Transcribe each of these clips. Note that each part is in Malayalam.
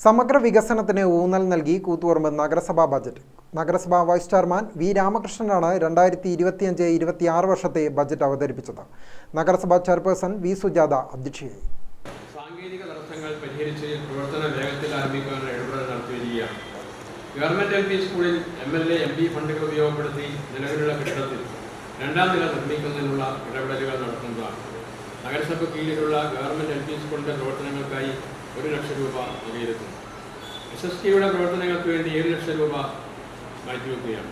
സമഗ്ര വികസനത്തിന് ഊന്നൽ നൽകി കൂത്തുപറമ്പ് നഗരസഭാ ബജറ്റ്. നഗരസഭാ വൈസ് ചെയർമാൻ വി രാമകൃഷ്ണനാണ് 2025-26 വർഷത്തെ ബജറ്റ് അവതരിപ്പിച്ചത്. നഗരസഭാ ചെയർപേഴ്സൺ വി സുജാത അധ്യക്ഷയായി. സാങ്കേതിക തടസ്സങ്ങൾ പരിഹരിച്ച് പ്രവർത്തന വേഗത്തിൽ ആരംഭിക്കാനുള്ള ഇടപെടൽ നടത്തിവരികയാണ്. ഗവൺമെന്റ് എൽ പി സ്കൂളിൽ MLA MP ഫണ്ടുകൾ ഉപയോഗപ്പെടുത്തി നിലവിലുള്ള കെട്ടിടത്തിൽ രണ്ടാം നില നിർമ്മിക്കുന്നതിനുള്ള ഇടപെടലുകൾ നടത്തുന്നതാണ്. നഗരസഭ കീഴിലുള്ള ഗവൺമെന്റ് LP സ്കൂളിന്റെ പ്രവർത്തനങ്ങൾക്കായി 1 ലക്ഷം രൂപ വകയിരുത്തുന്നു. SSTയുടെ പ്രവർത്തനങ്ങൾക്ക് വേണ്ടി 7 ലക്ഷം രൂപ മാറ്റിവെക്കുകയാണ്.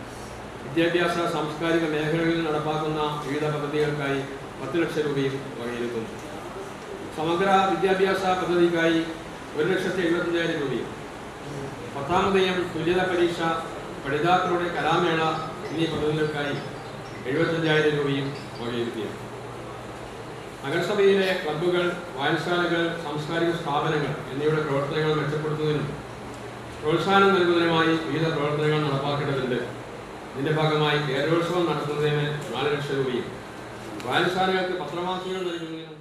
വിദ്യാഭ്യാസ സാംസ്കാരിക മേഖലകളിൽ നടപ്പാക്കുന്ന വിവിധ പദ്ധതികൾക്കായി 10 ലക്ഷം രൂപയും വകയിരുത്തുന്നു. സമഗ്ര വിദ്യാഭ്യാസ പദ്ധതിക്കായി 1,75,000 രൂപയും 10ാമതെയും തുല്യത പരീക്ഷ, പഠിതാക്കളുടെ കലാമേള എന്നീ പദ്ധതികൾക്കായി 75,000 രൂപയും വകയിരുത്തിയാണ്. നഗരസഭയിലെ ക്ലബ്ബുകൾ, വായനശാലകൾ, സാംസ്കാരിക സ്ഥാപനങ്ങൾ എന്നിവയുടെ പ്രവർത്തനങ്ങൾ മെച്ചപ്പെടുത്തുന്നതിനും പ്രോത്സാഹനം നൽകുന്നതിനുമായി വിവിധ പ്രവർത്തനങ്ങൾ നടപ്പാക്കേണ്ടതുണ്ട്. ഇതിന്റെ ഭാഗമായി കേരളോത്സവം നടത്തുന്നതിന് 4 ലക്ഷം രൂപയും വായനശാലകൾക്ക് പത്രമാസികകൾ നൽകുന്നതിനും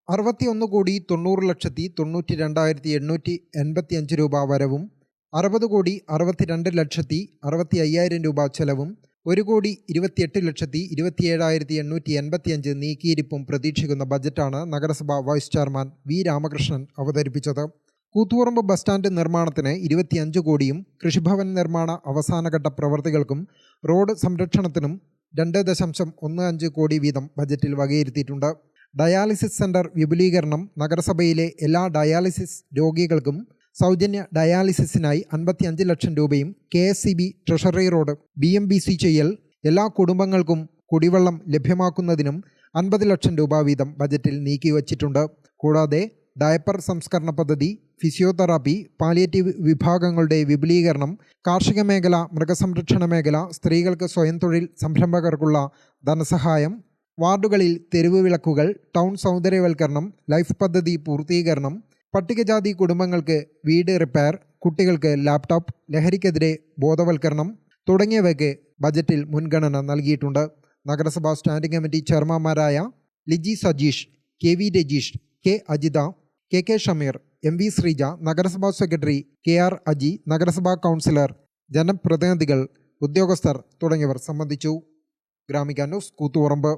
61,92,92,885 രൂപ വരവും 60,62,65,000 രൂപ ചെലവും 1,28,27,885 നീക്കിയിരിപ്പും പ്രതീക്ഷിക്കുന്ന ബജറ്റാണ് നഗരസഭാ വൈസ് ചെയർമാൻ വി രാമകൃഷ്ണൻ അവതരിപ്പിച്ചത്. കൂത്തുപറമ്പ് ബസ് സ്റ്റാൻഡ് നിർമ്മാണത്തിന് 25 കോടിയും കൃഷിഭവൻ നിർമ്മാണ അവസാനഘട്ട പ്രവൃത്തികൾക്കും റോഡ് സംരക്ഷണത്തിനും 2.15 കോടി വീതം ബജറ്റിൽ വകയിരുത്തിയിട്ടുണ്ട്. ഡയാലിസിസ് സെന്റർ വിപുലീകരണം, നഗരസഭയിലെ എല്ലാ ഡയാലിസിസ് രോഗികൾക്കും സൗജന്യ ഡയാലിസിസിനായി 55 ലക്ഷം രൂപയും KSCB ട്രഷറി റോഡ് BMBC ചെയ്യൽ, എല്ലാ കുടുംബങ്ങൾക്കും കുടിവെള്ളം ലഭ്യമാക്കുന്നതിനും 50 ലക്ഷം രൂപ വീതം ബജറ്റിൽ നീക്കിവച്ചിട്ടുണ്ട്. കൂടാതെ ഡയപ്പർ സംസ്കരണ പദ്ധതി, ഫിസിയോതെറാപ്പി, പാലിയേറ്റീവ് വിഭാഗങ്ങളുടെ വിപുലീകരണം, കാർഷിക മേഖല, മൃഗസംരക്ഷണ മേഖല, സ്ത്രീകൾക്ക് സ്വയം തൊഴിൽ സംരംഭകർക്കുള്ള ധനസഹായം, വാർഡുകളിൽ തെരുവ് വിളക്കുകൾ, ടൗൺ സൗന്ദര്യവൽക്കരണം, ലൈഫ് പദ്ധതി പൂർത്തീകരണം, പട്ടികജാതി കുടുംബങ്ങൾക്ക് വീട് റിപ്പയർ, കുട്ടികൾക്ക് ലാപ്ടോപ്പ്, ലഹരിക്കെതിരെ ബോധവൽക്കരണം തുടങ്ങിയവയ്ക്ക് ബജറ്റിൽ മുൻഗണന നൽകിയിട്ടുണ്ട്. നഗരസഭാ സ്റ്റാൻഡിംഗ് കമ്മിറ്റി ചെയർമാൻമാരായ Liji Sajeesh, KV Rajeesh, K Ajitha, KK Shameer, MV Sreeja, നഗരസഭാ സെക്രട്ടറി KR അജി, നഗരസഭാ കൗൺസിലർ, ജനപ്രതിനിധികൾ, ഉദ്യോഗസ്ഥർ തുടങ്ങിയവർ സംബന്ധിച്ചു. ഗ്രാമിക ന്യൂസ്, കൂത്തുപറമ്പ്.